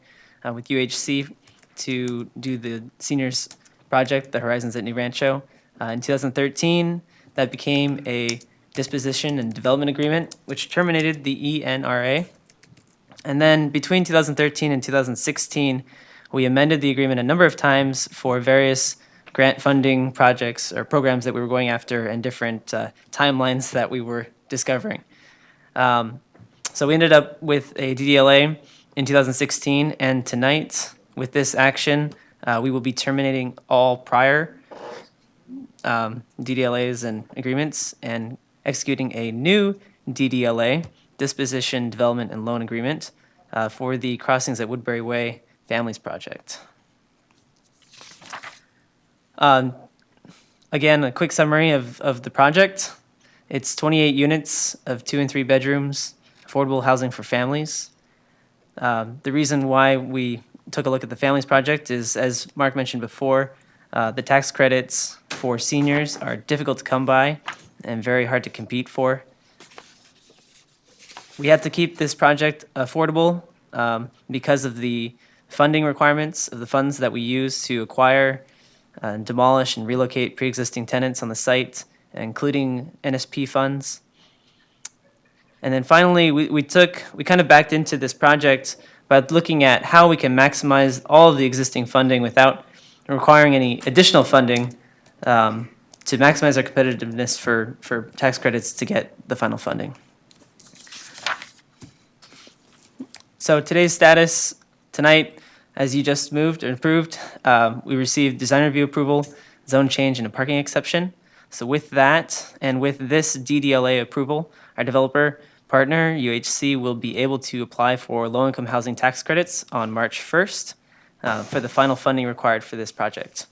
with UHC to do the seniors project, the Horizons at New Rancho. In 2013, that became a disposition and development agreement, which terminated the ENRA. And then between 2013 and 2016, we amended the agreement a number of times for various grant funding projects or programs that we were going after and different timelines that we were discovering. So we ended up with a DDLA in 2016, and tonight, with this action, we will be terminating all prior DDLAs and agreements and executing a new DDLA, Disposition, Development, and Loan Agreement, for the Crossings at Woodbury Way Families Project. Again, a quick summary of the project. It's 28 units of 2 and 3 bedrooms, affordable housing for families. The reason why we took a look at the Families Project is, as Mark mentioned before, the tax credits for seniors are difficult to come by and very hard to compete for. We had to keep this project affordable because of the funding requirements of the funds that we use to acquire, demolish, and relocate pre-existing tenants on the site, including NSP funds. And then finally, we kind of backed into this project by looking at how we can maximize all of the existing funding without requiring any additional funding to maximize our competitiveness for tax credits to get the final funding. So today's status tonight, as you just moved or approved, we received design review approval, zone change, and a parking exception. So with that, and with this DDLA approval, our developer partner, UHC, will be able to apply for low-income housing tax credits on March 1st for the final funding required for this project.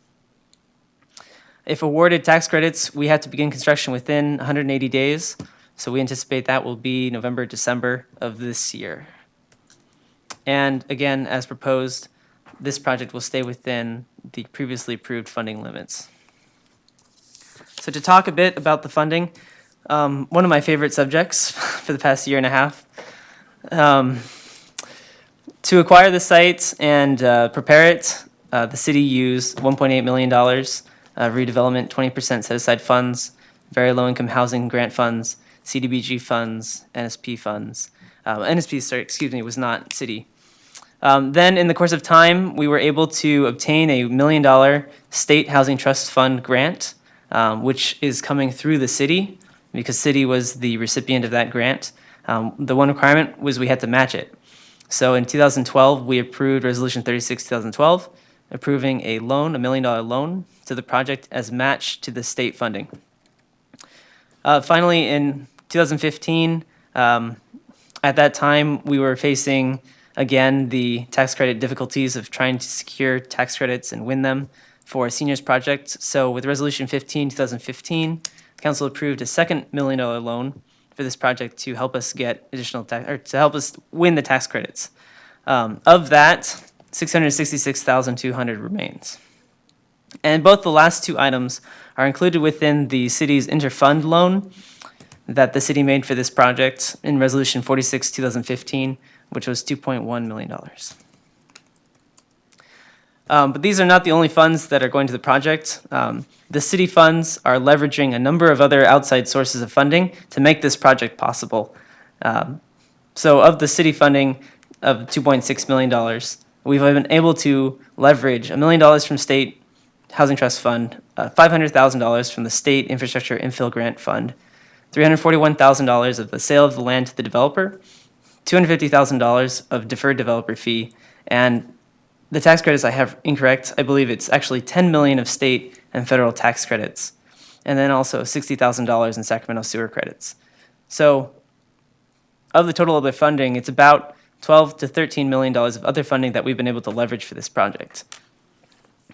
If awarded tax credits, we have to begin construction within 180 days, so we anticipate that will be November, December of this year. And again, as proposed, this project will stay within the previously approved funding limits. So to talk a bit about the funding, one of my favorite subjects for the past year and a half. To acquire the site and prepare it, the city used $1.8 million redevelopment, 20% set-aside funds, very low-income housing grant funds, CDBG funds, NSP funds. NSP, was not city. Then in the course of time, we were able to obtain a $1 million state housing trust fund grant, which is coming through the city because city was the recipient of that grant. The one requirement was we had to match it. So in 2012, we approved Resolution 36, 2012, approving a loan, $1 million loan to the project as match to the state funding. Finally, in 2015, at that time, we were facing, again, the tax credit difficulties of trying to secure tax credits and win them for a seniors project. So with Resolution 15, 2015, Council approved a second $1 million loan for this project to help us get additional to help us win the tax credits. Of that, $666,200 remains. And both the last two items are included within the city's interfund loan that the city made for this project in Resolution 46, 2015, which was $2.1 million. But these are not the only funds that are going to the project. The city funds are leveraging a number of other outside sources of funding to make this project possible. So of the city funding of $2.6 million, we've been able to leverage $1 million from State Housing Trust Fund, $500,000 from the State Infrastructure Infill Grant Fund, $341,000 of the sale of the land to the developer, $250,000 of deferred developer fee, and the tax credits I have incorrect. I believe it's actually $10 million of state and federal tax credits, and then also $60,000 in Sacramento sewer credits. So of the total of the funding, it's about $12 to $13 million of other funding that we've been able to leverage for this project.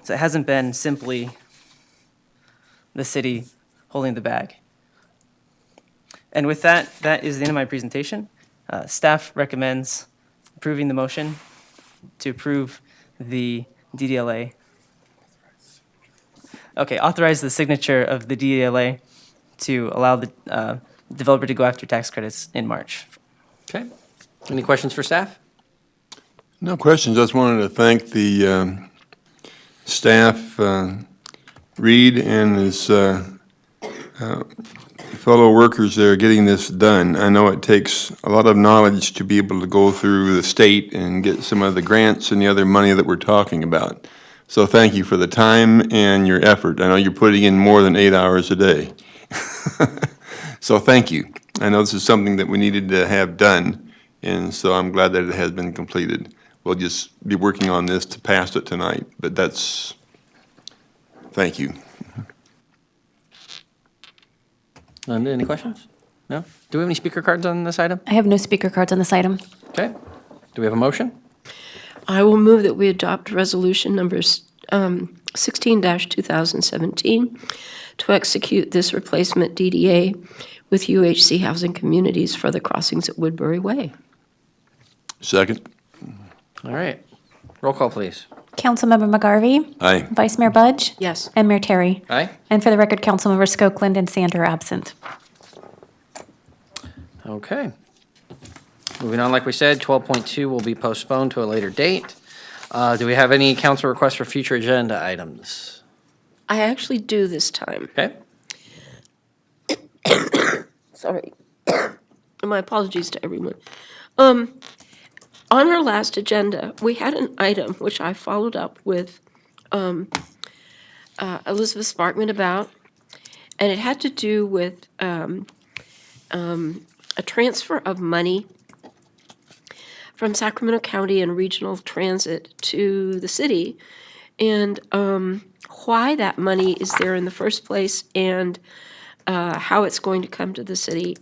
So it hasn't been simply the city holding the bag. And with that, that is the end of my presentation. Staff recommends approving the motion to approve the DDLA. Okay, authorize the signature of the DDLA to allow the developer to go after tax credits in March. Okay. Any questions for staff? No questions. Just wanted to thank the staff, Reed and his fellow workers there getting this done. I know it takes a lot of knowledge to be able to go through the state and get some of the grants and the other money that we're talking about. So thank you for the time and your effort. I know you're putting in more than 8 hours a day. So thank you. I know this is something that we needed to have done, and so I'm glad that it has been completed. We'll just be working on this to pass it tonight, but that's, thank you. Any questions? No? Do we have any speaker cards on this item? I have no speaker cards on this item. Okay. Do we have a motion? I will move that we adopt resolution numbers 16-2017 to execute this replacement DDA with UHC Housing Communities for the crossings at Woodbury Way. Second. All right. Roll call, please. Councilmember McGarvey? Aye. Vice Mayor Budge? Yes. And Mayor Terry? Aye. And for the record, Councilmember Skokeland and Sander are absent. Okay. Moving on, like we said, 12.2 will be postponed to a later date. Do we have any council requests for future agenda items? I actually do this time. Okay. Sorry. My apologies to everyone. On our last agenda, we had an item which I followed up with Elizabeth Sparkman about, and it had to do with a transfer of money from Sacramento County and Regional Transit to the city. And why that money is there in the first place and how it's going to come to the city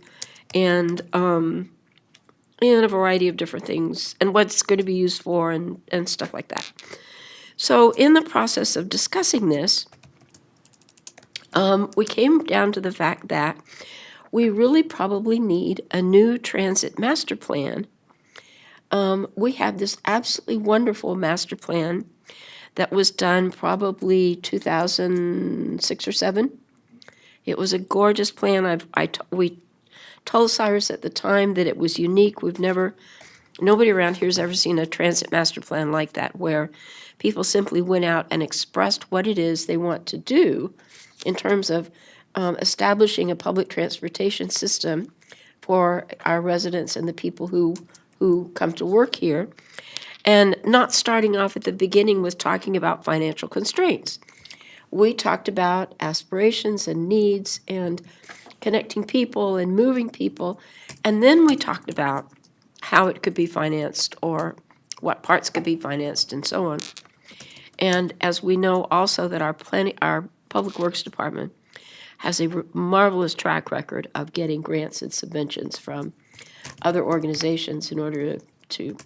and a variety of different things and what it's going to be used for and stuff like that. So in the process of discussing this, we came down to the fact that we really probably need a new transit master plan. We have this absolutely wonderful master plan that was done probably 2006 or 7. It was a gorgeous plan. We told Cyrus at the time that it was unique. Nobody around here has ever seen a transit master plan like that, where people simply went out and expressed what it is they want to do in terms of establishing a public transportation system for our residents and the people who come to work here, and not starting off at the beginning with talking about financial constraints. We talked about aspirations and needs and connecting people and moving people, and then we talked about how it could be financed or what parts could be financed and so on. And as we know also that our Public Works Department has a marvelous track record of getting grants and subventions from other organizations in order to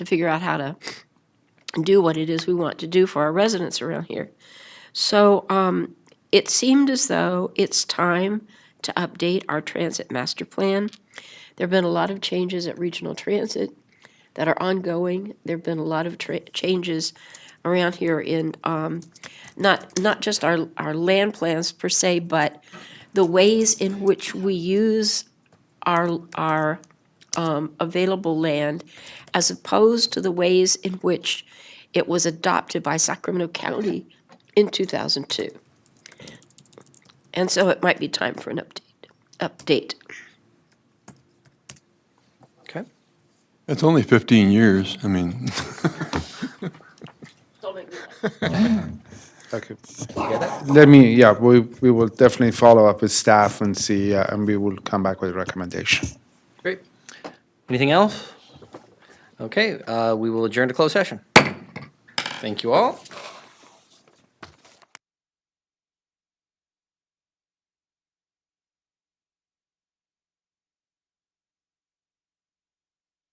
figure out how to do what it is we want to do for our residents around here. So it seemed as though it's time to update our transit master plan. There have been a lot of changes at Regional Transit that are ongoing. There have been a lot of changes around here in not just our land plans per se, but the ways in which we use our available land, as opposed to the ways in which it was adopted by Sacramento County in 2002. And so it might be time for an update. Okay. It's only 15 years. I mean, Okay. Let me, yeah, we will definitely follow up with staff and see, and we will come back with a recommendation. Great. Anything else? Okay, we will adjourn to closed session. Thank you all.